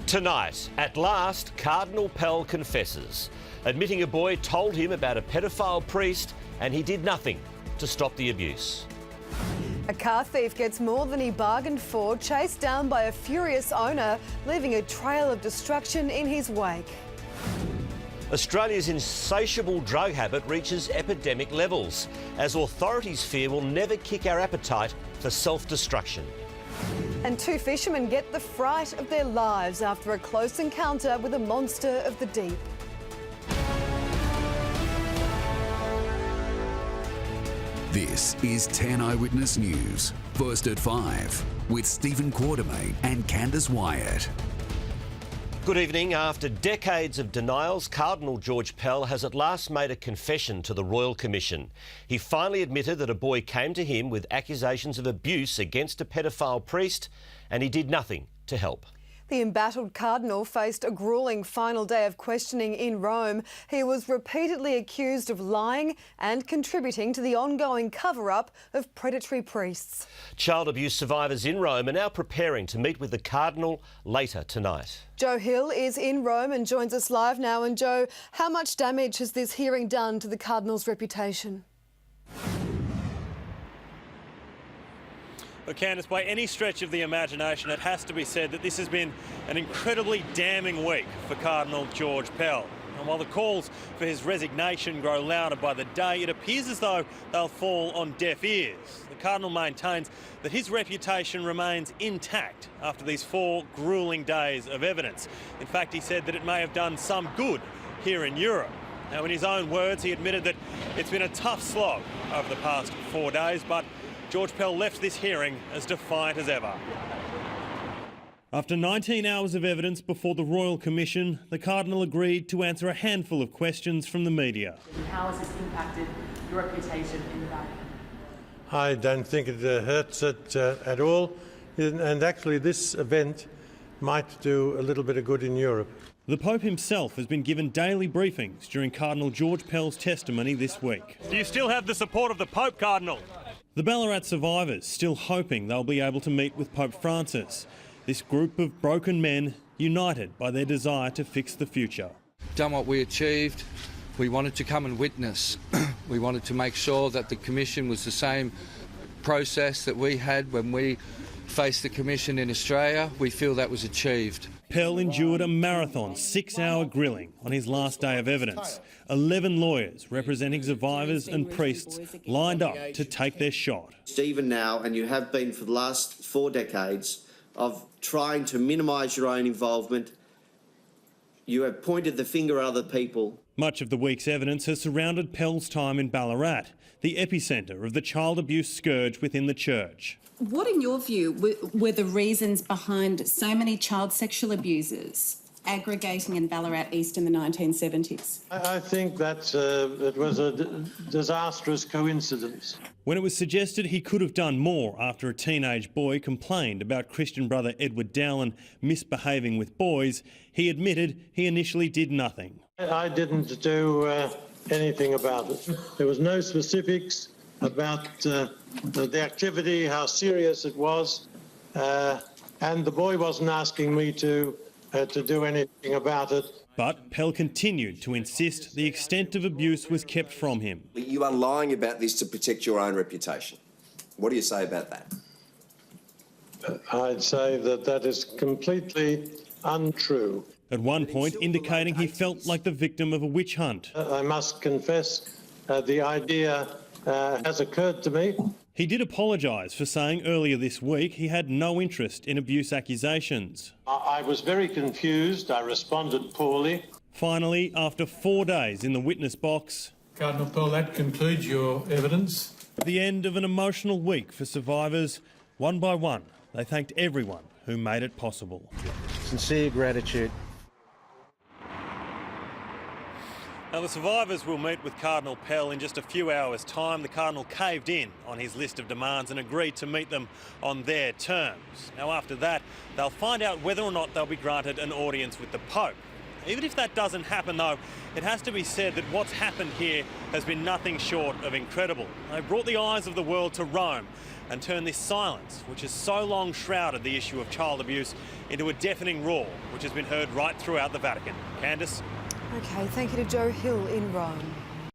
Tonight, at last, Cardinal Pell confesses, admitting a boy told him about a pedophile priest and he did nothing to stop the abuse. A car thief gets more than he bargained for, chased down by a furious owner, leaving a trail of destruction in his wake. Australia's insatiable drug habit reaches epidemic levels, as authorities fear will never kick our appetite for self-destruction. And two fishermen get the fright of their lives after a close encounter with a monster of the deep. This is 10 Eyewitness News, first at 5, with Stephen Quartermain and Candice Wyatt. Good evening. After decades of denials, Cardinal George Pell has at last made a confession to the Royal Commission. He finally admitted that a boy came to him with accusations of abuse against a pedophile priest, and he did nothing to help. The embattled Cardinal faced a gruelling final day of questioning in Rome. He was repeatedly accused of lying and contributing to the ongoing cover-up of predatory priests. Child abuse survivors in Rome are now preparing to meet with the Cardinal later tonight. Joe Hill is in Rome and joins us live now. And Joe, how much damage has this hearing done to the Cardinal's reputation? Well, Candice, by any stretch of the imagination, it has to be said that this has been an incredibly damning week for Cardinal George Pell. And while the calls for his resignation grow louder by the day, it appears as though they'll fall on deaf ears. The Cardinal maintains that his reputation remains intact after these 4 gruelling days of evidence. In fact, he said that it may have done some good here in Europe. Now, in his own words, he admitted that it's been a tough slog over the past 4 days, but George Pell left this hearing as defiant as ever. After 19 hours of evidence before the Royal Commission, the Cardinal agreed to answer a handful of questions from the media. How has this impacted your reputation in the Vatican? I don't think it hurts it at all, and actually this event might do a little bit of good in Europe. The Pope himself has been given daily briefings during Cardinal George Pell's testimony this week. Do you still have the support of the Pope, Cardinal? The Ballarat survivors still hoping they'll be able to meet with Pope Francis. This group of broken men united by their desire to fix the future. Done what we achieved. We wanted to come and witness. We wanted to make sure that the Commission was the same process that we had when we faced the Commission in Australia. We feel that was achieved. Pell endured a marathon 6-hour grilling on his last day of evidence. 11 lawyers representing survivors and priests lined up to take their shot. Stephen, now, and you have been for the last 4 decades, of trying to minimise your own involvement, you have pointed the finger at other people. Much of the week's evidence has surrounded Pell's time in Ballarat, the epicentre of the child abuse scourge within the church. What, in your view, were the reasons behind so many child sexual abusers aggregating in Ballarat East in the 1970s? I think that it was a disastrous coincidence. When it was suggested he could have done more after a teenage boy complained about Christian brother Edward Dowland misbehaving with boys, he admitted he initially did nothing. I didn't do anything about it. There was no specifics about the activity, how serious it was, and the boy wasn't asking me to do anything about it. But Pell continued to insist the extent of abuse was kept from him. You are lying about this to protect your own reputation. What do you say about that? I'd say that that is completely untrue. At one point indicating he felt like the victim of a witch hunt. I must confess the idea has occurred to me. He did apologise for saying earlier this week he had no interest in abuse accusations. I was very confused. I responded poorly. Finally, after 4 days in the witness box... Cardinal Pell, that concludes your evidence. At the end of an emotional week for survivors, one by one, they thanked everyone who made it possible. Sincere gratitude. Now, the survivors will meet with Cardinal Pell in just a few hours' time. The Cardinal caved in on his list of demands and agreed to meet them on their terms. Now, after that, they'll find out whether or not they'll be granted an audience with the Pope. Even if that doesn't happen, though, it has to be said that what's happened here has been nothing short of incredible. They brought the eyes of the world to Rome and turned this silence, which has so long shrouded the issue of child abuse, into a deafening roar, which has been heard right throughout the Vatican. Candice? OK, thank you to Joe Hill in Rome.